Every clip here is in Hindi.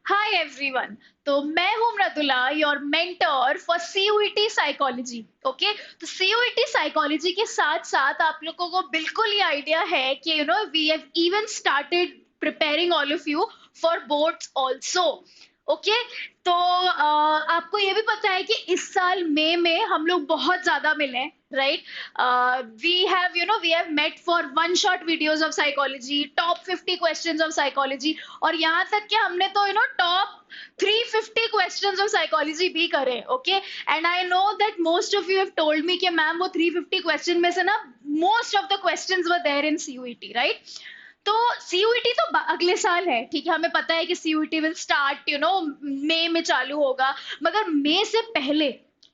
Hi everyone. तो मैं हूं Mridula, your mentor for CUET psychology. Okay, तो सीयूईटी साइकोलॉजी के साथ साथ आप लोगों को बिल्कुल ये आइडिया है कि we have even started preparing all of you for boards also. Okay, तो आपको ये भी पता है कि इस साल मई में हम लोग बहुत ज्यादा मिले, right? We have met for one shot videos of psychology, top 50 questions of psychology, और यहाँ तक कि हमने तो टॉप 350 क्वेश्चंस ऑफ साइकोलॉजी भी करे। Okay, and I know that most of you have told me कि मैम वो 350 क्वेश्चन में से ना most of the questions were there in CUET, right? तो सीयूईटी तो अगले साल है, ठीक है, हमें पता है कि सीयूईटी विल स्टार्ट मई में चालू होगा। मगर मई से पहले,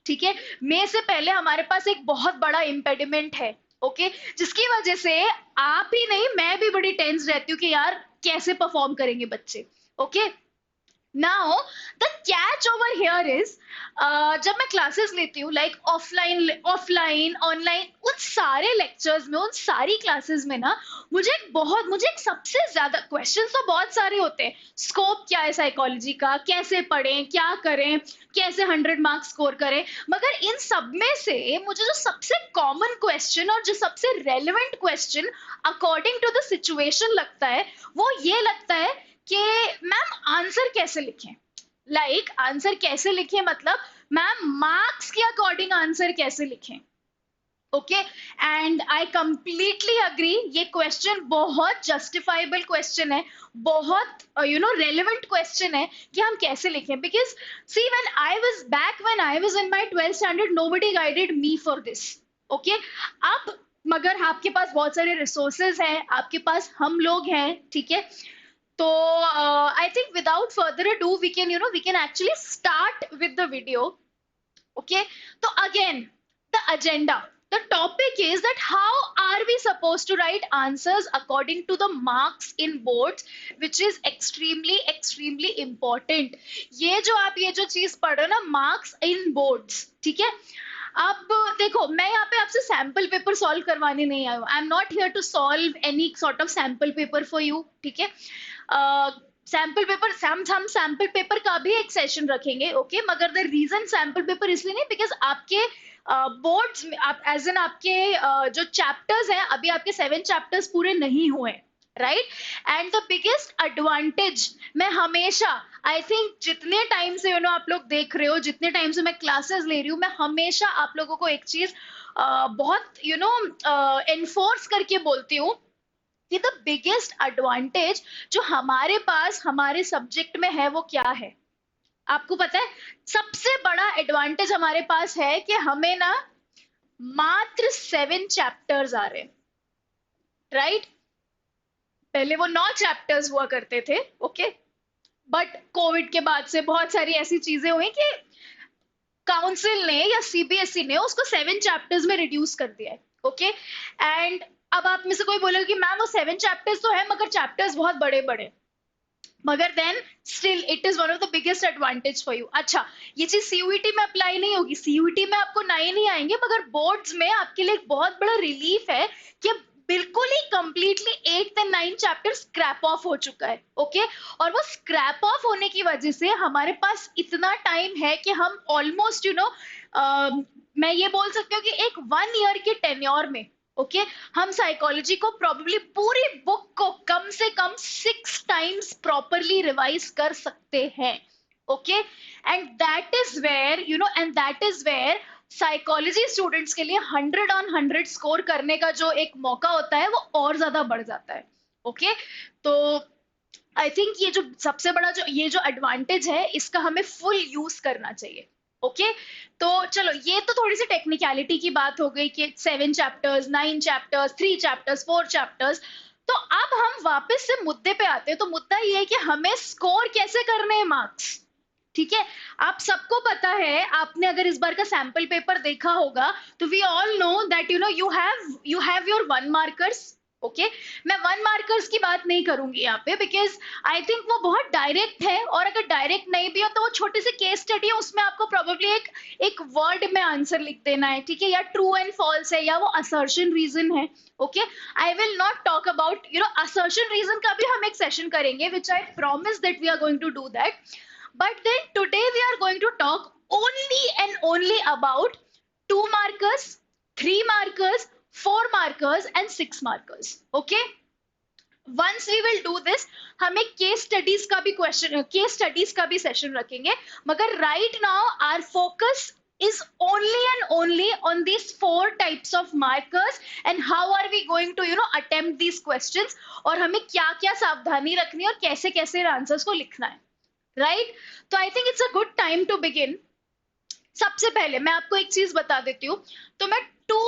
ठीक है, मई से पहले हमारे पास एक बहुत बड़ा इम्पेडिमेंट है। ओके, जिसकी वजह से आप ही नहीं, मैं भी बड़ी टेंस रहती हूँ कि यार कैसे परफॉर्म करेंगे बच्चे। Okay, now the catch over here is, जब मैं क्लासेस लेती हूँ, लाइक ऑफलाइन ऑनलाइन, उन सारे लेक्चर्स में, उन सारी क्लासेस में ना मुझे एक सबसे ज्यादा क्वेश्चंस तो बहुत सारे होते हैं। स्कोप क्या है साइकोलॉजी का, कैसे पढ़ें, क्या करें, कैसे 100 मार्क्स स्कोर करें। मगर इन सब में से मुझे जो सबसे कॉमन क्वेश्चन और जो सबसे relevant question according to the situation लगता है, वो ये लगता है कि मैम आंसर कैसे लिखें। आंसर कैसे लिखें मतलब मैम मार्क्स के अकॉर्डिंग आंसर कैसे लिखें। Okay, and I completely agree, ये क्वेश्चन बहुत जस्टिफाइबल क्वेश्चन है, बहुत रेलेवेंट क्वेश्चन है कि हम कैसे लिखें। Because see when I was in my 12th standard, nobody guided me for this. Okay, अब मगर आपके पास बहुत सारे रिसोर्सेज हैं, आपके पास हम लोग हैं, ठीक है। तो I think without further ado, we can actually start with the video. Okay. So again, the agenda. The topic is that how are we supposed to write answers according to the marks in boards, which is extremely important. ये जो चीज पढ़ रहे हो ना, marks in boards, ठीक है। अब देखो, मैं यहाँ पे आपसे सैम्पल पेपर सॉल्व करवाने नहीं आई हूँ। I am not here to solve any sort of sample paper for you, ठीक है। सैम्पल पेपर, हम सैम्पल पेपर का भी एक सेशन रखेंगे, ओके। मगर द रीजन सैम्पल पेपर इसलिए नहीं, बिकॉज आपके बोर्ड्स में आप एज एन आपके जो चैप्टर्स हैं, अभी आपके 7 चैप्टर्स पूरे नहीं हुए, right? And the biggest advantage, मैं हमेशा, आई थिंक जितने टाइम से आप लोग देख रहे हो, जितने टाइम से मैं क्लासेस ले रही हूँ, मैं हमेशा आप लोगों को एक चीज बहुत एनफोर्स करके बोलती हूँ कि द बिगेस्ट एडवांटेज जो हमारे पास हमारे सब्जेक्ट में है वो क्या है। आपको पता है, सबसे बड़ा एडवांटेज हमारे पास है कि हमें ना मात्र 7 चैप्टर्स आ रहे हैं, राइट? पहले वो 9 चैप्टर्स हुआ करते थे, ओके। बट कोविड के बाद से बहुत सारी ऐसी चीजें हुई कि काउंसिल ने या सीबीएसई ने उसको 7 चैप्टर्स में रिड्यूस कर दिया है, ओके। एंड अब आप में से कोई बोलेगा कि मैम वो 7 चैप्टर्स तो है, मगर चैप्टर्स बहुत बड़े बड़े, मगर then still it is one of the biggest advantage for you. अच्छा, ये चीज सीयूईटी में अप्लाई नहीं होगी, सीयूईटी में आपको 9 नहीं आएंगे, मगर बोर्ड्स में आपके लिए एक बहुत बड़ा रिलीफ है कि बिल्कुल ही completely 8 and 9 chapter scrap off हो चुका है, ओके। और वो स्क्रैप ऑफ होने की वजह से हमारे पास इतना टाइम है कि हम ऑलमोस्ट मैं ये बोल सकती हूँ कि एक 1 ईयर के टेन्योर में, ओके, हम साइकोलॉजी को प्रोबेबली पूरी बुक को कम से कम 6 टाइम्स प्रॉपरली रिवाइज कर सकते हैं, okay. And that is where psychology students के लिए 100 ऑन 100 स्कोर करने का जो एक मौका होता है वो और ज्यादा बढ़ जाता है, ओके। तो आई थिंक ये जो सबसे बड़ा ये जो एडवांटेज है, इसका हमें फुल यूज करना चाहिए, ओके। तो चलो, ये तो थोड़ी सी टेक्निकलिटी की बात हो गई कि 7 चैप्टर्स, 9 चैप्टर्स, 3 चैप्टर्स, 4 चैप्टर्स। तो अब हम वापस से मुद्दे पे आते हैं। तो मुद्दा ये है कि हमें स्कोर कैसे करने हैं मार्क्स, ठीक है। आप सबको पता है, आपने अगर इस बार का सैंपल पेपर देखा होगा, तो we all know that you have your 1 markers, okay मैं 1 मार्कर्स की बात नहीं करूंगी यहाँ पे, बिकॉज आई थिंक वो बहुत डायरेक्ट है, और अगर डायरेक्ट नहीं भी हो तो वो छोटे से केस स्टडी है, उसमें आपको प्रोबेबली एक वर्ड में आंसर लिख देना है, ठीक है, या ट्रू एंड फॉल्स है, या वो असर्शन रीजन है. Okay I will not talk about assertion reason का भी हम एक सेशन करेंगे, which I promise that we are going to do that. But then today we are going to talk only and only about 2 markers, 3 markers, 4 markers and 6 markers. Okay? Once we will do this, हम एक केस स्टडीज का भी सेशन रखेंगे, मगर right now our focus is only and only on these 4 types of markers and how are we going to attempt these questions, और हमें क्या क्या सावधानी रखनी है और कैसे कैसे आंसर्स को लिखना है. राइट तो I think it's a good time to begin. सबसे पहले मैं आपको एक चीज बता देती हूँ. तो मैं 2,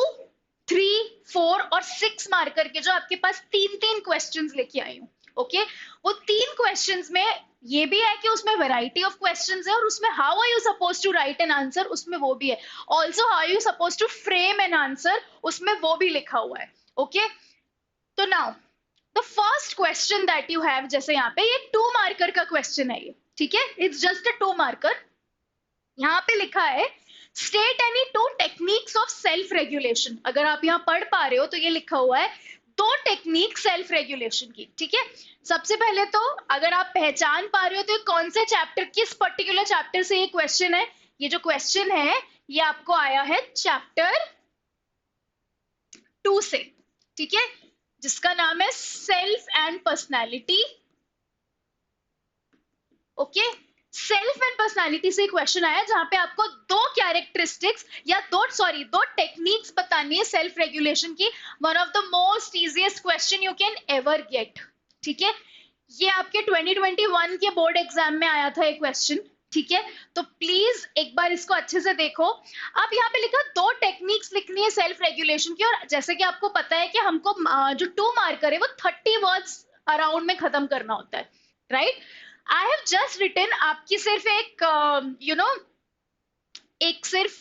3, 4 और 6 मार्कर के जो आपके पास 3 क्वेश्चंस लेके आई हूँ. ओके वो 3 क्वेश्चंस में ये भी है कि उसमें वैरायटी ऑफ क्वेश्चंस है, और उसमें how are you suppose to write an answer उसमें वो भी है. Also how you suppose to frame an answer उसमें वो भी लिखा हुआ है. ओके तो now the first question that you have, जैसे यहाँ पे ये 2 मार्कर का क्वेश्चन है ये, ठीक है, इट्स जस्ट अ 2 मार्कर. यहाँ पे लिखा है state any 2 techniques of self regulation. अगर आप यहाँ पढ़ पा रहे हो तो ये लिखा हुआ है 2 टेक्निक सेल्फ रेगुलेशन की. ठीक है सबसे पहले तो अगर आप पहचान पा रहे हो तो कौन से चैप्टर, किस पर्टिकुलर चैप्टर से ये क्वेश्चन है. ये जो क्वेश्चन है ये आपको आया है चैप्टर 2 से, ठीक है, जिसका नाम है self and personality. Okay self and personality से क्वेश्चन आया जहां पे आपको 2 कैरेक्टरिस्टिक्स या 2 टेक्निक्स बतानी है सेल्फ रेगुलेशन की. One of the most easiest question you can ever get. ठीक है ये आपके 2021 के बोर्ड एग्जाम में आया था ये क्वेश्चन. ठीक है तो प्लीज एक बार इसको अच्छे से देखो. अब यहाँ पे लिखा 2 टेक्निक्स लिखनी है सेल्फ रेगुलेशन की, और जैसे कि आपको पता है कि हमको जो 2 मार्कर है वो 30 वर्ड्स अराउंड में खत्म करना होता है. Right I have just written, आपकी सिर्फ एक एक सिर्फ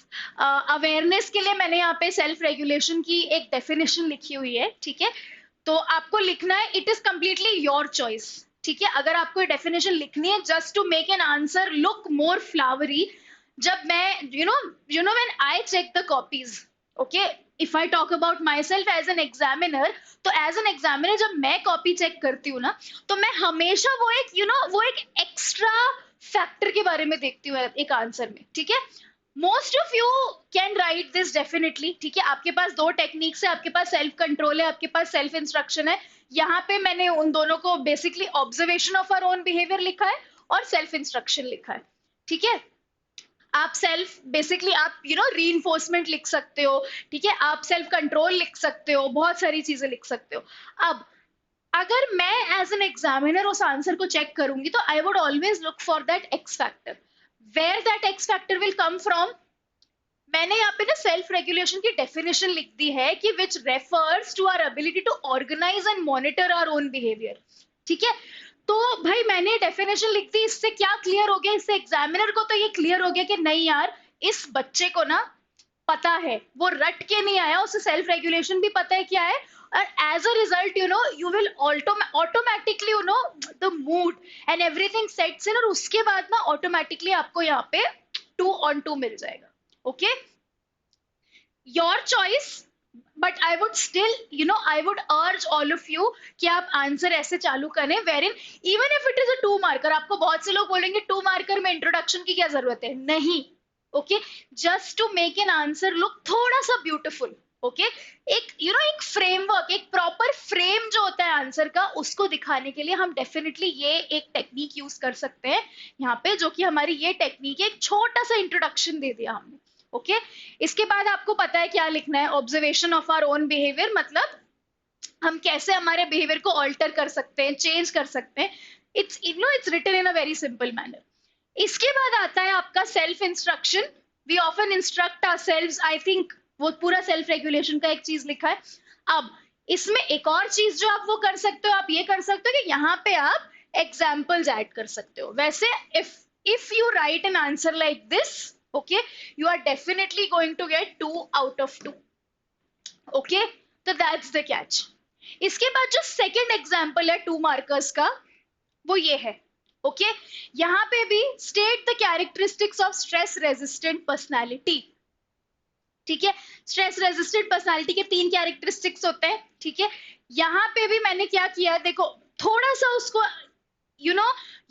अवेयरनेस के लिए मैंने यहाँ पे सेल्फ रेगुलेशन की एक डेफिनेशन लिखी हुई है. ठीक है तो आपको लिखना है, it is completely your choice. ठीक है अगर आपको डेफिनेशन लिखनी है just to make an answer look more flowery. जब मैं when I check the copies, okay if I talk about myself as an examiner, तो एज एन एग्जामिनर जब मैं कॉपी चेक करती हूँ ना तो मैं हमेशा वो एक एक्स्ट्रा फैक्टर के बारे में देखती हूँ एक आंसर में. ठीक है most of you can write this definitely. ठीक है आपके पास 2 टेक्निक्स है, आपके पास सेल्फ कंट्रोल है, आपके पास सेल्फ इंस्ट्रक्शन है. यहाँ पे मैंने उन दोनों को basically observation of our own behaviour लिखा है और सेल्फ इंस्ट्रक्शन लिखा है. ठीक है आप सेल्फ बेसिकली आप रीइंफोर्समेंट लिख सकते हो. ठीक है आप सेल्फ कंट्रोल लिख सकते हो, बहुत सारी चीजें लिख सकते हो. अब अगर मैं एज एन एग्जामिनर उस आंसर को चेक करूंगी तो I would always look for that X factor. Where that X factor will come from, मैंने यहाँ पे ना सेल्फ रेगुलेशन की डेफिनेशन लिख दी है कि which refers to our ability to organise and monitor our own behaviour. ठीक है तो भाई मैंने डेफिनेशन लिख दी, इससे क्या क्लियर हो गया, इससे एग्जामिनर को तो ये क्लियर हो गया कि नहीं यार इस बच्चे को ना पता है, वो रट के नहीं आया, उसे सेल्फ रेगुलेशन भी पता है क्या है, और as a result you will automatically the mood and everything sets in, और उसके बाद ना ऑटोमेटिकली आपको यहाँ पे 2 on 2 मिल जाएगा. Okay your choice, but I would still I would urge all of you कि आप आंसर ऐसे चालू करें wherein even if it is a 2 marker. आपको बहुत से लोग बोलेंगे 2 मार्कर में इंट्रोडक्शन की क्या जरूरत है, नहीं. Okay just to make an answer look थोड़ा सा ब्यूटिफुल. ओके एक एक फ्रेमवर्क, एक प्रॉपर फ्रेम जो होता है आंसर का, उसको दिखाने के लिए हम डेफिनेटली ये एक टेक्निक यूज कर सकते हैं यहाँ पे, जो कि हमारी ये टेक्निक है. एक छोटा सा इंट्रोडक्शन दे दिया हमने. ओके इसके बाद आपको पता है क्या लिखना है, observation of our own behaviour, मतलब हम कैसे हमारे बिहेवियर को ऑल्टर कर सकते हैं, चेंज कर सकते हैं. It's written in a very simple manner. इसके बाद आता है आपका self instruction. We often instruct ourselves, I think वो पूरा सेल्फ रेगुलेशन का एक चीज लिखा है. अब इसमें एक और चीज जो आप वो कर सकते हो, आप ये कर सकते हो कि यहाँ पे आप एग्जाम्पल्स ऐड कर सकते हो. वैसे if you right an answer like this, okay you are definitely going to get 2 out of 2. okay so that's the catch. इसके बाद जो सेकंड एग्जाम्पल है 2 मार्कर्स का, वो ये है। ओके, यहाँ पे भी state the characteristics of stress resistant personality. ठीक है, स्ट्रेस रेजिस्टेंट पर्सनालिटी के 3 कैरेक्टरिस्टिक्स होते हैं। ठीक है, यहाँ पे भी मैंने क्या किया, देखो थोड़ा सा उसको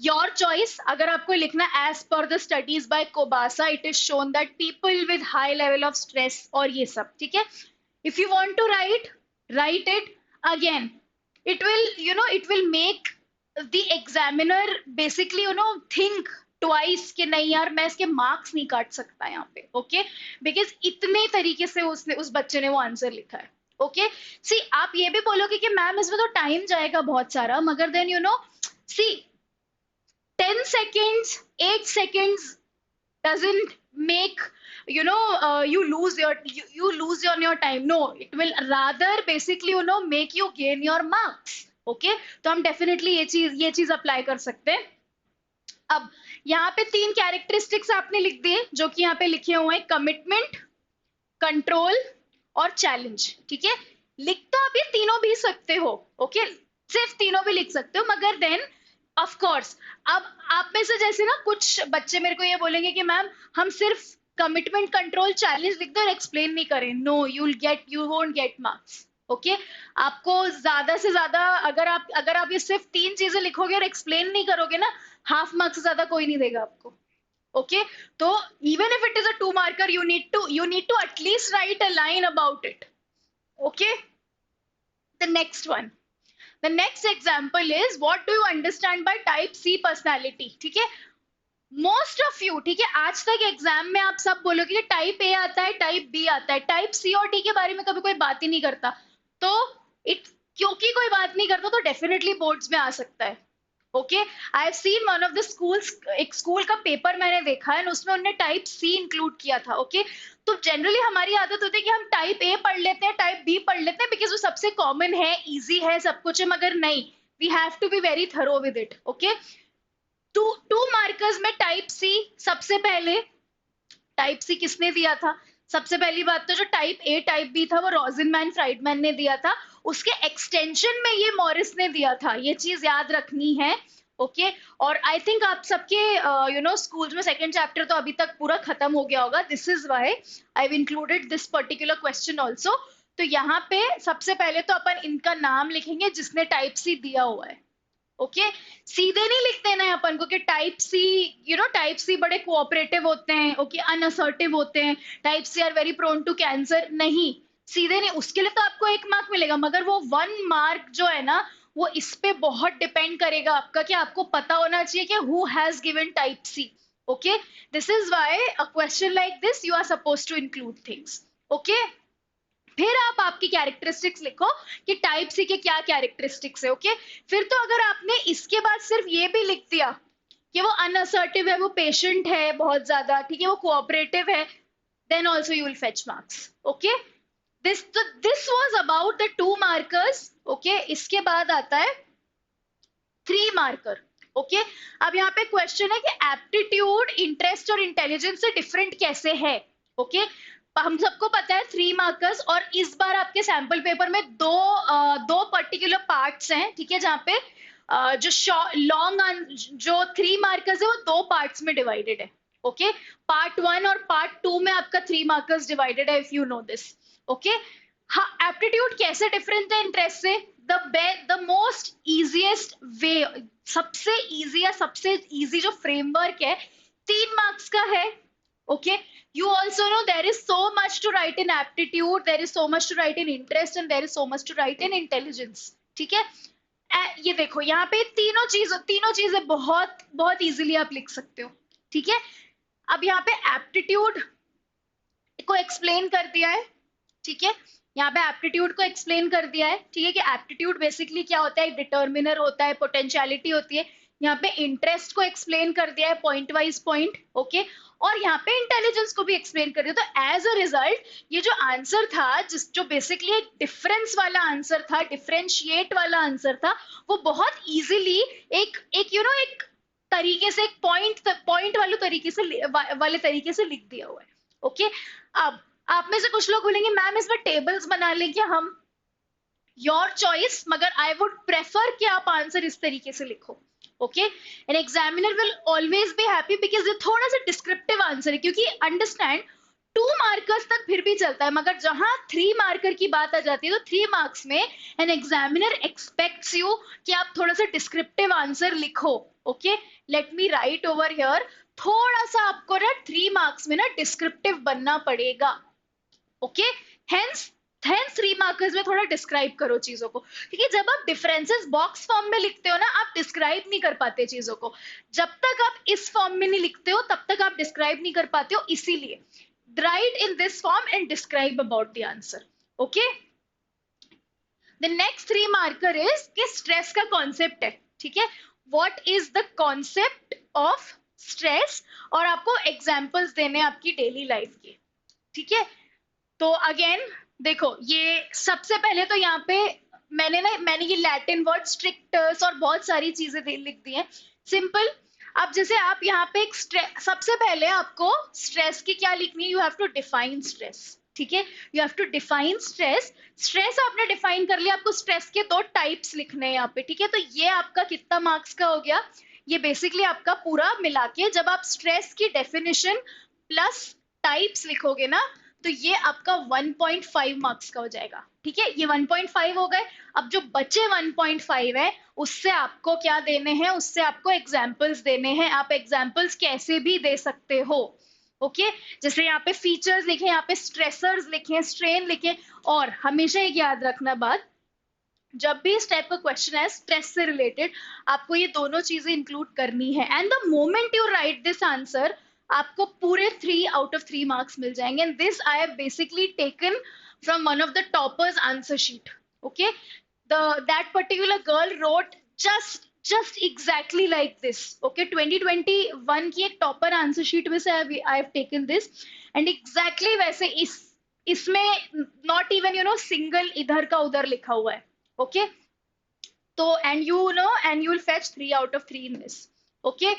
योर चॉइस, अगर आपको लिखना as per the studies by Kobasa it is shown that people with high level of stress और ये सब। ठीक है, if you want to write it again, it will make the examiner basically think twice कि नहीं यार मैं इसके मार्क्स नहीं काट सकता यहाँ पे। ओके, बिकॉज इतने तरीके से उसने उस बच्चे ने वो आंसर लिखा है। ओके, सी आप ये भी बोलोगे कि मैम इसमें तो टाइम जाएगा बहुत सारा, मगर then C 10 seconds 8 seconds doesn't make you lose your time. No, it will rather basically make you gain your marks. Okay, तो हम डेफिनेटली ये चीज अप्लाई कर सकते हैं। अब यहाँ पे 3 कैरेक्टरिस्टिक्स आपने लिख दिए जो कि यहाँ पे लिखे हुए हैं, कमिटमेंट, कंट्रोल और चैलेंज। ठीक है, लिख तो आप ये तीनों भी सकते हो। ओके, सिर्फ तीनों भी लिख सकते हो, मगर देन ऑफ कोर्स अब आप में से जैसे ना कुछ बच्चे मेरे को ये बोलेंगे कि मैम हम सिर्फ कमिटमेंट, कंट्रोल, चैलेंज लिख दो और एक्सप्लेन नहीं करें। No, you won't get marks. Okay, आपको ज्यादा से ज्यादा अगर आप ये सिर्फ 3 चीजें लिखोगे और एक्सप्लेन नहीं करोगे ना, हाफ मार्क्स से ज्यादा कोई नहीं देगा आपको। ओके, तो even if it is a 2 marker you need to at least write a line about it. Okay, the next one, the next example is what do you understand by type C personality. ठीक है, मोस्ट ऑफ यू, ठीक है, आज तक एग्जाम में आप सब बोलोगे कि टाइप ए आता है, टाइप बी आता है, टाइप सी और डी के बारे में कभी कोई बात ही नहीं करता। तो क्योंकि कोई बात नहीं करता तो डेफिनेटली बोर्ड्स में आ सकता है। Okay, I have seen one of the schools, एक स्कूल का पेपर मैंने देखा है, उसमें उन्होंने टाइप सी इंक्लूड किया था। ओके, तो जनरली हमारी आदत होती है कि हम टाइप ए पढ़ लेते हैं, टाइप बी पढ़ लेते हैं, बिकॉज वो सबसे कॉमन है, इजी है, सब कुछ है, मगर नहीं, we have to be very thorough with it. Okay, 2 markers में टाइप सी, सबसे पहले टाइप सी किसने दिया था? सबसे पहली बात तो जो टाइप ए टाइप बी था वो रोजनमैन फ्राइडमैन ने दिया था, उसके एक्सटेंशन में ये मॉरिस ने दिया था, ये चीज याद रखनी है। ओके, और आई थिंक आप सबके स्कूल में सेकंड चैप्टर तो अभी तक पूरा खत्म हो गया होगा, this is why I have included this particular question also. तो यहाँ पे सबसे पहले तो अपन इनका नाम लिखेंगे जिसने टाइप सी दिया हुआ है। ओके, सीधे नहीं लिख देना है अपन को कि टाइप सी टाइप सी बड़े कोऑपरेटिव होते हैं, ओके, अनअसर्टिव होते हैं, type C are very prone to cancer, नहीं, सीधे नहीं। उसके लिए तो आपको 1 मार्क मिलेगा, मगर वो 1 मार्क जो है ना वो इस पे बहुत डिपेंड करेगा आपका, कि आपको पता होना चाहिए कि who has given type C. Okay, this is why a question like this you are supposed to include things. Okay, फिर आप आपकी कैरेक्टरिस्टिक्स लिखो कि टाइप सी के क्या कैरेक्टरिस्टिक्स है। ओके, फिर तो अगर आपने इसके बाद सिर्फ ये भी लिख दिया कि वो अनअसर्टिव है, वो पेशेंट है बहुत ज्यादा, ठीक है, वो कोऑपरेटिव है, then also you will fetch marks. Okay, this was about the 2 markers. Okay, इसके बाद आता है 3 मार्कर। ओके, अब यहाँ पे क्वेश्चन है कि एप्टीट्यूड, इंटरेस्ट और इंटेलिजेंस से डिफरेंट कैसे है। ओके, हम सबको पता है 3 मार्कर्स, और इस बार आपके सैंपल पेपर में दो पर्टिकुलर पार्ट्स हैं, ठीक है, जहाँ पे जो लॉन्ग जो 3 मार्कर्स है वो 2 पार्ट्स में डिवाइडेड है। ओके, पार्ट 1 और पार्ट 2 में आपका 3 मार्कर्स डिवाइडेड है, if you know this. Okay, हाँ, एप्टीट्यूड कैसे डिफरेंट है इंटरेस्ट से? द मोस्ट इजिएस्ट वे, सबसे इजी या सबसे इजी जो फ्रेमवर्क है 3 मार्क्स का है। Okay, you also know there is so much to write in aptitude, there is so much to write in interest, and there is so much to write in intelligence. ठीक है, ये देखो यहाँ पे तीनों चीजें बहुत बहुत इजीली आप लिख सकते हो। ठीक है, अब यहाँ पे एप्टीट्यूड को एक्सप्लेन कर दिया है। ठीक है, यहाँ पे एप्टीट्यूड को एक्सप्लेन कर दिया है। ठीक है, कि एप्टीट्यूड बेसिकली क्या होता है, डिटर्मिनर होता है, पोटेंशियलिटी होती है। यहाँ पे इंटरेस्ट को एक्सप्लेन कर दिया है, पॉइंट वाइज पॉइंट। ओके, और यहाँ पे इंटेलिजेंस को भी एक्सप्लेन कर दिया। तो एज अ रिजल्ट ये जो आंसर था, जो बेसिकली एक डिफरेंस वाला आंसर था, डिफरेंशिएट वाला आंसर था, वो बहुत इजीली एक तरीके से, एक पॉइंट वाले तरीके से लिख दिया हुआ है। ओके, अब आप में से कुछ लोग बोलेंगे मैम इसमें टेबल्स बना लें क्या हम? योर चॉइस, मगर आई वुड प्रेफर कि आप आंसर इस तरीके से लिखो. Okay, an examiner will always be happy because ये थोड़ा सा डिस्क्रिप्टिव आंसर है, क्योंकि अंडरस्टैंड 2 मार्कर्स तक फिर भी चलता है, मगर जहां 3 मार्कर की बात आ जाती है तो 3 मार्क्स में एन एग्जामिनर एक्सपेक्ट्स यू कि आप थोड़ा सा डिस्क्रिप्टिव आंसर लिखो. Okay, let me right over here. थोड़ा सा आपको ना 3 मार्क्स में ना डिस्क्रिप्टिव बनना पड़ेगा. ओके, हेंस हेंस 3 मार्कर्स में थोड़ा डिस्क्राइब करो चीजों को, क्योंकि जब आप डिफरेंसेस बॉक्स फॉर्म में लिखते हो ना, आप डिस्क्राइब नहीं कर पाते चीजों को. जब तक आप इस फॉर्म में नहीं लिखते हो तब तक आप डिस्क्राइब नहीं कर पाते हो. इसीलिए write in this form and describe about the answer. Okay, the next 3 marker is कि stress का concept है. ठीक है, what is the concept of stress, और आपको examples देने आपकी daily life के. ठीक है, तो अगेन देखो, ये सबसे पहले तो यहाँ पे मैंने ये लैटिन वर्ड स्ट्रिक्टस और बहुत सारी चीजें लिख दी हैं. सिंपल. अब जैसे आप यहाँ पे एक सबसे पहले आपको स्ट्रेस की क्या लिखनी है, you have to define stress. ठीक है, you have to define stress. Stress आपने डिफाइन कर लिया, आपको स्ट्रेस के 2 टाइप्स लिखने हैं यहाँ पे. ठीक है, तो ये आपका कितना मार्क्स का हो गया, ये बेसिकली आपका पूरा मिला के जब आप स्ट्रेस की डेफिनेशन प्लस टाइप्स लिखोगे ना, तो ये आपका 1.5 मार्क्स का हो जाएगा. ठीक है, ये 1.5 हो गए. अब जो बचे 1.5 है उससे आपको क्या देने हैं, उससे आपको एग्जाम्पल्स देने हैं. आप एग्जाम्पल्स कैसे भी दे सकते हो. ओके, जैसे यहाँ पे फीचर्स लिखे, यहाँ पे स्ट्रेसर्स लिखे, स्ट्रेन लिखे. और हमेशा एक याद रखना बात, जब भी इस टाइप का क्वेश्चन है स्ट्रेस से रिलेटेड, आपको ये दोनों चीजें इंक्लूड करनी है. And the moment you right this answer, आपको पूरे 3 आउट ऑफ 3 मार्क्स मिल जाएंगे. And this I have basically taken from one of the toppers answer sheet. Okay, that particular girl wrote just exactly like this. Okay, 2021 की एक टॉपर आंसर शीट में से I have taken this, and exactly वैसे इसमें not even सिंगल इधर का उधर लिखा हुआ है. Okay, तो and you will fetch 3 out of 3 in this. Okay,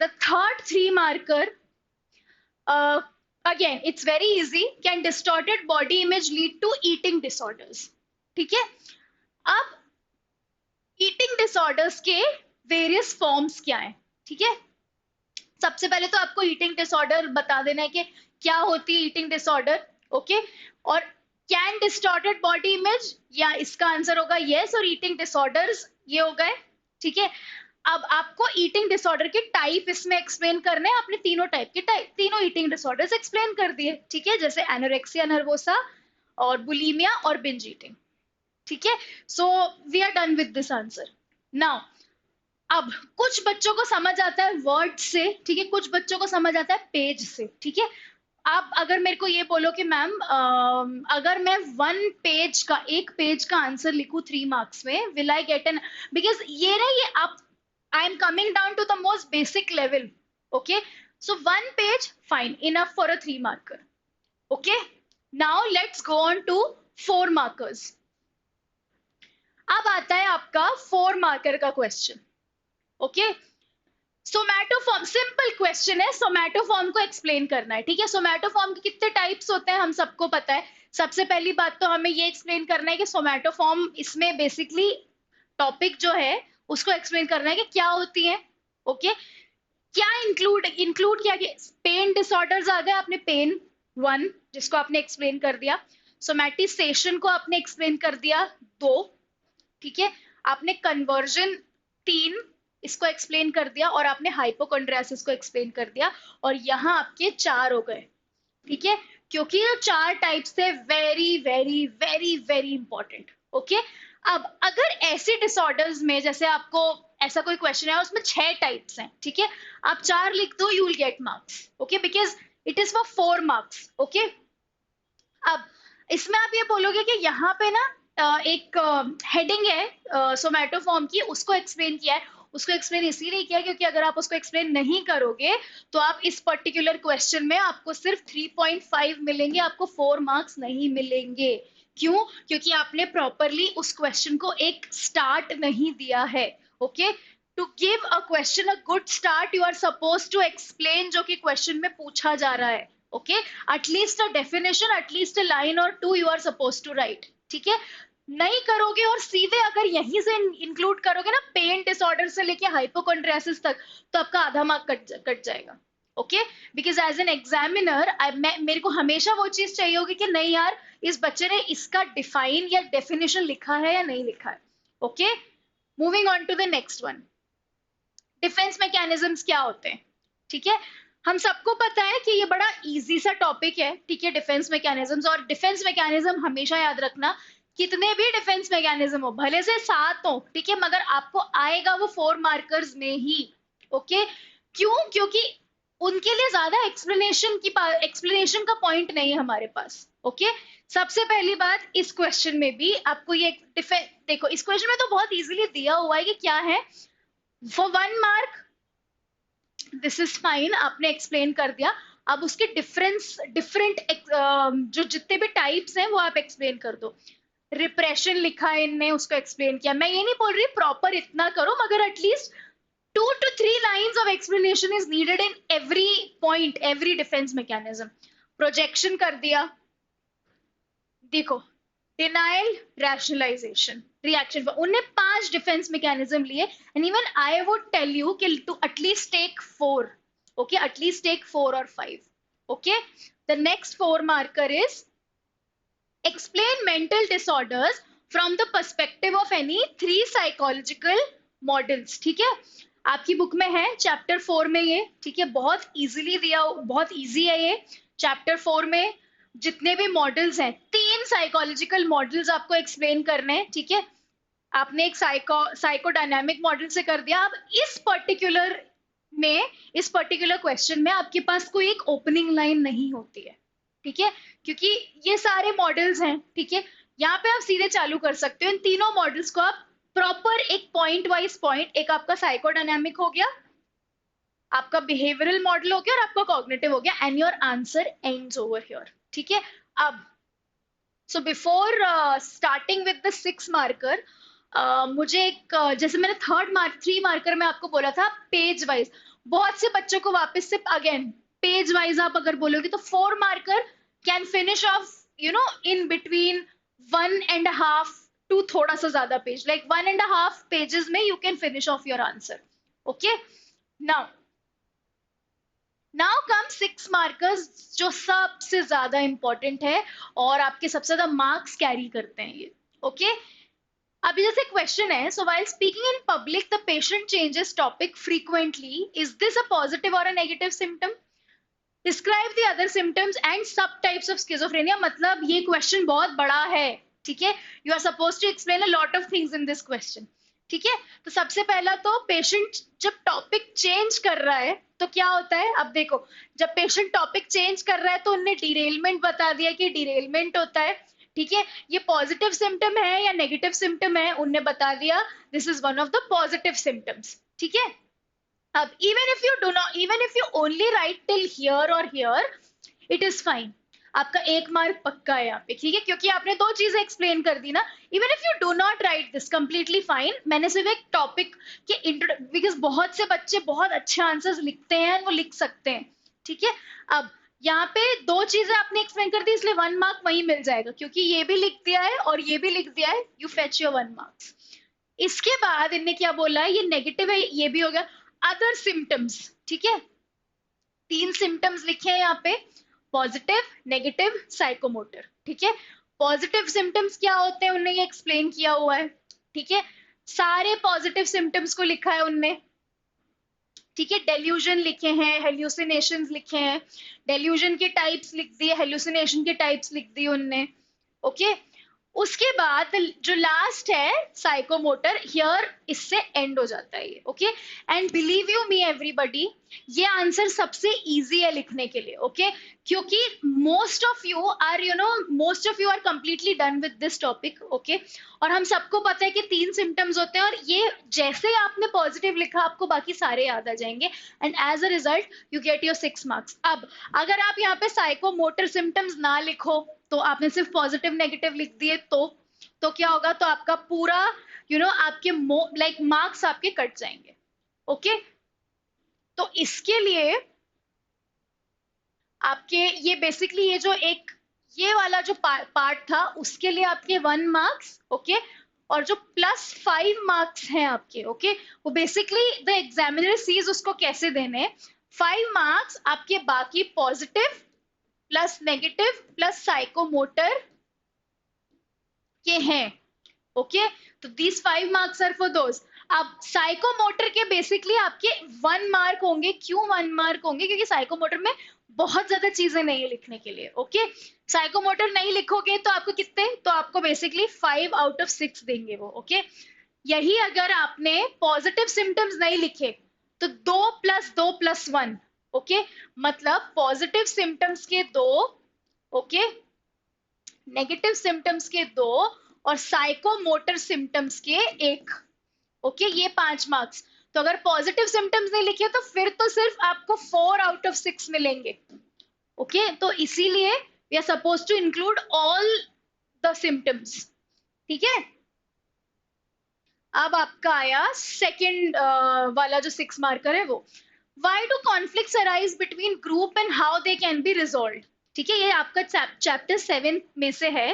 the third 3 marker, again it's very easy. Can distorted body image lead to eating disorders? ठीक है, अब ईटिंग डिसऑर्डर्स के वेरियस फॉर्म्स क्या हैं. ठीक है, सबसे पहले तो आपको ईटिंग डिसऑर्डर बता देना है कि क्या होती है ईटिंग डिसऑर्डर. ओके, और कैन डिस्टॉर्टेड बॉडी इमेज, या इसका आंसर होगा यस, और ईटिंग डिसऑर्डर्स ये हो गए. ठीक है, अब आपको ईटिंग डिसऑर्डर के टाइप इसमें एक्सप्लेन करने हैं. आपने तीनों टाइप के तीनों ईटिंग डिसऑर्डर्स एक्सप्लेन कर दिए. ठीक है, जैसे एनोरेक्सिया नर्वोसा और बुलिमिया और बिंज ईटिंग. ठीक है, so we are done with this answer. Now अब कुछ बच्चों को समझ आता है वर्ड से. ठीक है, कुछ बच्चों को समझ आता है पेज से. ठीक है, आप अगर मेरे को ये बोलो कि मैम अगर मैं एक पेज का आंसर लिखूं 3 मार्क्स में, will I get an, because ये ना ये आप I am coming down to the most basic level. Okay, so 1 page fine enough for a 3 marker. Okay, now let's go on to 4 markers. अब आता है आपका 4 मार्कर का question. Okay, somatoform, simple question है. सोमैटोफॉर्म को एक्सप्लेन करना है. ठीक है, सोमैटोफॉर्म के कितने टाइप्स होते हैं हम सबको पता है. सबसे पहली बात तो हमें ये एक्सप्लेन करना है कि सोमैटोफॉर्म, इसमें बेसिकली टॉपिक जो है उसको एक्सप्लेन करना है कि क्या होती है. ओके, क्या इंक्लूड क्या, पेन डिसऑर्डर्स आ गए. आपने पेन 1 जिसको आपने एक्सप्लेन कर दिया, सोमैटिसेशन को आपने एक्सप्लेन कर दिया 2. ठीक है, आपने कन्वर्जन 3 इसको एक्सप्लेन कर दिया, और आपने हाइपोकॉन्ड्रियासिस को एक्सप्लेन कर दिया, और यहाँ आपके 4 हो गए. ठीक है, क्योंकि ये 4 टाइप्स थे, very very very very important. Okay, अब अगर ऐसे डिसऑर्डर्स में जैसे आपको ऐसा कोई क्वेश्चन है उसमें 6 टाइप्स हैं. ठीक है, आप 4 लिख दो, you will get marks. Okay, because it is for 4 marks. Okay, अब इसमें आप ये बोलोगे कि यहाँ पे ना एक हेडिंग है सोमैटोफॉर्म की, उसको एक्सप्लेन किया है. उसको एक्सप्लेन इसीलिए किया क्योंकि अगर आप उसको एक्सप्लेन नहीं करोगे तो आप इस पर्टिकुलर क्वेश्चन में आपको सिर्फ 3.5 मिलेंगे, आपको 4 मार्क्स नहीं मिलेंगे. क्यों? क्योंकि आपने प्रॉपरली उस क्वेश्चन को एक स्टार्ट नहीं दिया है. Okay, to give a question a good start, you are suppose to explain जो कि क्वेश्चन में पूछा जा रहा है. Okay, at least a definition, at least a line और 2 you are suppose to write. ठीक है, नहीं करोगे और सीधे अगर यहीं से इंक्लूड करोगे ना पेन डिसऑर्डर से लेके हाइपोकॉन्ड्रियासिस तक, तो आपका आधा मार्क कट जाएगा। Okay, because as an examiner मेरे को हमेशा वो चीज चाहिए होगी कि नहीं यार, इस बच्चे ने इसका डिफाइन या डेफिनेशन लिखा है या नहीं लिखा है। Okay, moving on to the next one, defence mechanisms क्या होते हैं। ठीक है, हम सबको पता है कि ये बड़ा इजी सा टॉपिक है। ठीक है, डिफेंस मैकेनिज्म्स, और डिफेंस मैकेनिज्म हमेशा याद रखना, कितने भी डिफेंस मैकेनिज्म हो, भले से 7 हो, ठीक है, मगर आपको आएगा वो 4 मार्कर्स में ही। ओके, क्यों? क्योंकि उनके लिए ज्यादा एक्सप्लेनेशन का पॉइंट नहीं है हमारे पास। ओके, सबसे पहली बात, इस क्वेश्चन में भी आपको ये डिफेंस, देखो इस क्वेश्चन में तो बहुत इजीली दिया हुआ है कि क्या है। For 1 mark this is fine, आपने एक्सप्लेन कर दिया। अब उसके डिफरेंट जो जितने भी टाइप्स हैं वो आप एक्सप्लेन कर दो। रिप्रेशन लिखा है इनने, उसको एक्सप्लेन किया। मैं ये नहीं बोल रही प्रॉपर इतना करो, मगर at least 2 to 3 lines of explanation is needed in every point, every defense mechanism. Projection कर दिया, देखो डिनाइल, रैशनलाइजेशन, रिएक्शन, उन्हें 5 डिफेंस मैकेनिज्म लिए, and even I would tell you कि to at least take 4। Okay, at least take 4 or 5। Okay, the next 4 marker is explain mental disorders from the perspective of any 3 psychological models। ठीक है, आपकी बुक में है चैप्टर 4 में ये। ठीक है, बहुत इजीली दिया, बहुत इजी है ये। चैप्टर 4 में जितने भी मॉडल्स हैं, 3 साइकोलॉजिकल मॉडल्स आपको एक्सप्लेन करने हैं। ठीक है, आपने एक साइकोडायनामिक मॉडल से कर दिया। अब इस पर्टिकुलर क्वेश्चन में आपके पास कोई एक ओपनिंग लाइन नहीं होती है। ठीक है, क्योंकि ये सारे मॉडल्स हैं। ठीक है, यहाँ पे आप सीधे चालू कर सकते हो इन तीनों मॉडल्स को। आप प्रॉपर एक पॉइंट वाइज पॉइंट, एक आपका साइकोडायनामिक हो गया, आपका बिहेवियरल मॉडल हो गया, और आपका कॉग्निटिव हो गया, and your answer ends over here. ठीक है, अब so before starting with the 6 marker, मुझे एक जैसे मैंने 3 मार्कर में आपको बोला था पेज वाइज, बहुत से बच्चों को वापस से अगेन पेज वाइज आप अगर बोलोगे तो 4 marker can finish off in between 1.5 to थोड़ा सा ज्यादा पेज, लाइक 1.5 पेजेस में you can finish off your answer. Okay, now come 6 markers, जो सबसे ज्यादा इंपॉर्टेंट है और आपके सबसे ज्यादा मार्क्स कैरी करते हैं ये। ओके, अभी जैसे क्वेश्चन है, so while speaking in public the patient changes topic frequently, is this a positive और a negative symptom? Describe the other symptoms and sub types of schizophrenia. मतलब ये क्वेश्चन बहुत बड़ा है। ठीक है, you are suppose to explain a lot of things in this question. ठीक है, तो सबसे पहला तो पेशेंट जब टॉपिक चेंज कर रहा है तो क्या होता है। अब देखो, जब पेशेंट टॉपिक चेंज कर रहा है तो उनने डिरेलमेंट बता दिया कि डिरेलमेंट होता है। ठीक है, ये पॉजिटिव सिम्टम है या नेगेटिव सिम्टम है, उनने बता दिया this is one of the positive symptoms. ठीक है, अब even if you only write till here or here, it is fine, आपका 1 मार्क पक्का है यहाँ पे। ठीक है, क्योंकि आपने 2 चीजें एक्सप्लेन कर दी ना। Even if you do not right this, completely fine. मैंने सिर्फ एक टॉपिक के बिकॉज बहुत से बच्चे बहुत अच्छे आंसर्स लिखते हैं, वो लिख सकते हैं। ठीक है, अब यहाँ पे 2 चीजें आपने एक्सप्लेन कर दी, इसलिए 1 मार्क वहीं मिल जाएगा, क्योंकि ये भी लिख दिया है और ये भी लिख दिया है, यू फेच योर 1 मार्क्स। इसके बाद इनने क्या बोला है, ये नेगेटिव है, ये भी हो गया। अदर सिम्टम्स, ठीक है, 3 सिम्टम्स लिखे हैं यहाँ पे, पॉजिटिव, नेगेटिव, साइकोमोटर। ठीक है, पॉजिटिव सिम्टम्स क्या होते हैं उन्होंने ये एक्सप्लेन किया हुआ है। ठीक है, सारे पॉजिटिव सिम्टम्स को लिखा है उनने। ठीक है, डेल्यूजन लिखे हैं, हेल्यूसिनेशंस लिखे हैं, डेल्यूजन के टाइप्स लिख दिए, हेल्यूसिनेशन के टाइप्स लिख दिए उनने। ओके, उसके बाद जो लास्ट है साइकोमोटर, हियर इससे एंड हो जाता है ये। Okay, and believe you me everybody, ये आंसर सबसे इजी है लिखने के लिए। ओके, क्योंकि most of you are completely done with this topic. Okay, और हम सबको पता है कि 3 सिम्टम्स होते हैं, और ये जैसे आपने पॉजिटिव लिखा आपको बाकी सारे याद आ जाएंगे, and as a result you get your 6 marks. अब अगर आप यहाँ पे साइकोमोटर सिम्टम्स ना लिखो, तो आपने सिर्फ पॉजिटिव नेगेटिव लिख दिए, तो क्या होगा, तो आपका पूरा आपके मार्क्स आपके कट जाएंगे। ओके, तो इसके लिए आपके ये बेसिकली ये वाला जो पार्ट था उसके लिए आपके 1 मार्क्स, ओके, और जो +5 मार्क्स हैं आपके, ओके, वो बेसिकली द एग्जामिनर सीज उसको कैसे देने, 5 मार्क्स आपके बाकी positive plus negative plus psychomotor के हैं, ओके, तो these 5 marks are for those. अब साइकोमोटर के बेसिकली आपके 1 मार्क होंगे। क्यों 1 मार्क होंगे? क्योंकि साइकोमोटर में बहुत ज्यादा चीजें नहीं है लिखने के लिए, ओके, साइकोमोटर नहीं लिखोगे तो आपको कितने, तो आपको बेसिकली 5 आउट ऑफ 6 देंगे वो, ओके। यही अगर आपने पॉजिटिव सिम्टम्स नहीं लिखे तो 2 + 2 + 1, ओके, मतलब पॉजिटिव सिम्टम्स के 2, ओके, नेगेटिव सिम्टम्स के 2 और साइकोमोटर सिम्टम्स के 1, ओके, ये 5 मार्क्स। तो अगर पॉजिटिव सिम्टम्स नहीं लिखे तो फिर तो सिर्फ आपको 4 आउट ऑफ 6 मिलेंगे, ओके, तो इसीलिए we are suppose to include all the symptoms, ठीक है। अब आपका आया सेकंड वाला जो 6 मार्कर है वो, why do conflicts arise between group and how they can be resolved, ठीक है, ये आपका चैप्टर 7 में से है,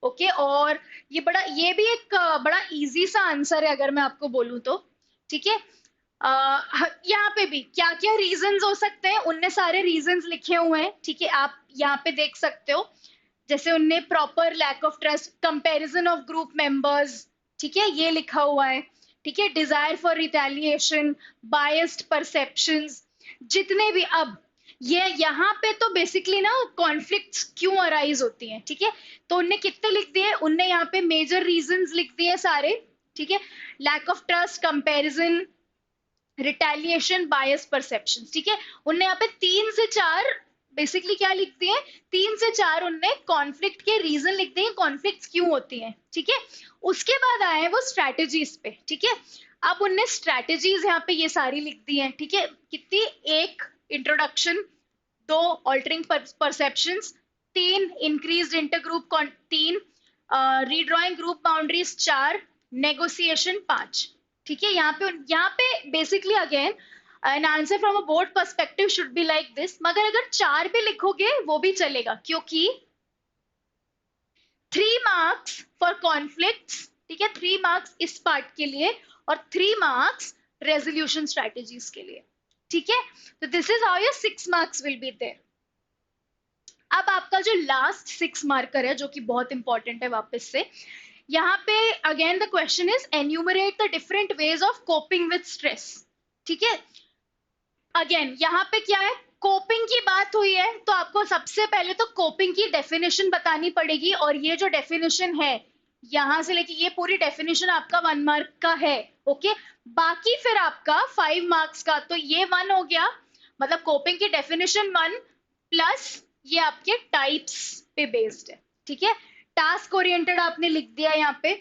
ओके, और ये भी एक बड़ा इजी सा आंसर है अगर मैं आपको बोलूं तो, ठीक है। यहाँ पे भी क्या क्या रीजंस हो सकते हैं, उनने सारे रीजंस लिखे हुए हैं, ठीक है, आप यहाँ पे देख सकते हो, जैसे उनने proper lack of trust, comparison of group members, ठीक है, ये लिखा हुआ है, ठीक है, desire for retaliation, biased perceptions, जितने भी, अब ये यहाँ पे तो बेसिकली ना कॉन्फ्लिक्ट्स क्यों अराइज होती हैं, ठीक है, तो उनने कितने लिख दिए, उनने यहाँ पे मेजर रीजंस लिख दिए सारे, ठीक है, lack of trust, comparison, retaliation, bias perception, ठीक है, उनने यहाँ पे 3 से 4 बेसिकली क्या लिख दिए, 3 से 4 उनने कॉन्फ्लिक्ट के रीजन लिख दिए, कॉन्फ्लिक्ट क्यों होती हैं, ठीक है। उसके बाद आए वो स्ट्रैटेजीज पे, ठीक है, अब उनने स्ट्रैटेजीज यहाँ पे ये सारी लिख दी हैं, ठीक है, कितनी, 1 introduction, 2 altering perceptions, 3 increased intergroup, 3 redrawing group boundaries, 4 negotiation, 5, ठीक है। यहाँ पे basically again an answer from a board perspective should be like this, मगर अगर 4 भी लिखोगे वो भी चलेगा, क्योंकि 3 मार्क्स फॉर कॉन्फ्लिक्ट्स, ठीक है, 3 मार्क्स इस पार्ट के लिए और 3 मार्क्स रेजोल्यूशन स्ट्रेटेजीज के लिए, ठीक है, तो this is how your 6 marks will be there. अब आपका जो लास्ट 6 मार्कर है जो कि बहुत इंपॉर्टेंट है, वापस से यहाँ पे again the question is enumerate the different ways of coping with stress, ठीक है। अगेन यहाँ पे क्या है, कोपिंग की बात हुई है तो आपको सबसे पहले तो कोपिंग की डेफिनेशन बतानी पड़ेगी, और ये जो डेफिनेशन है यहां से लेके ये पूरी डेफिनेशन आपका 1 मार्क का है, ओके, बाकी फिर आपका 5 मार्क्स का, तो ये 1 हो गया, मतलब कोपिंग की डेफिनेशन 1 प्लस ये आपके टाइप्स पे बेस्ड है, ठीक है, टास्क ओरिएंटेड आपने लिख दिया यहाँ पे,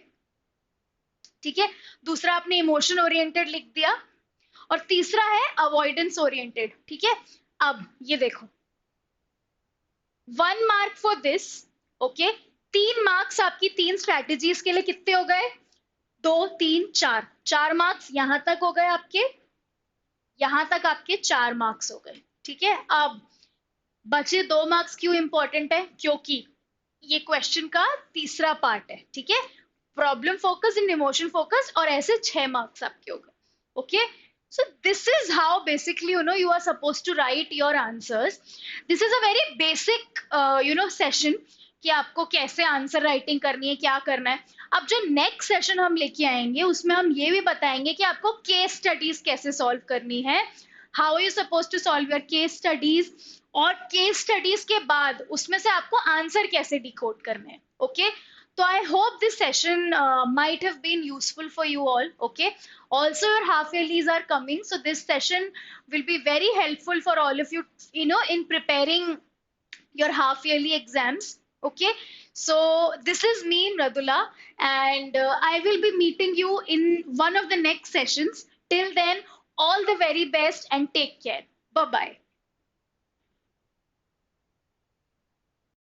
ठीक है, दूसरा आपने इमोशन ओरिएंटेड लिख दिया, और तीसरा है अवॉइडेंस ओरिएंटेड, ठीक है। अब ये देखो 1 mark for this, okay, 3 marks आपकी 3 स्ट्रैटेजीज के लिए कितने हो गए, 2 3 4, 4 मार्क्स यहां तक हो गए आपके, यहां तक आपके 4 मार्क्स हो गए, ठीक है। अब बचे 2 मार्क्स क्यों इंपॉर्टेंट है, क्योंकि ये क्वेश्चन का तीसरा पार्ट है, ठीक है, problem focus and emotion focus, और ऐसे 6 मार्क्स आपके हो गए, okay. So this is how basically you are supposed to write your answers. This is a very basic session कि आपको कैसे आंसर राइटिंग करनी है, क्या करना है। अब जो नेक्स्ट सेशन हम लेके आएंगे उसमें हम ये भी बताएंगे कि आपको केस स्टडीज कैसे सॉल्व करनी है, how you suppose to solve your case studies, और केस स्टडीज के बाद उसमें से आपको आंसर कैसे डिकोड करने हैं, okay. So I hope this session might have been useful for you all, okay. Also your half yearlies are coming, so this session will be very helpful for all of you, in preparing your half yearly exams, okay. So this is me, Mradula, and I will be meeting you in one of the next sessions. Till then, all the very best and take care. Bye bye.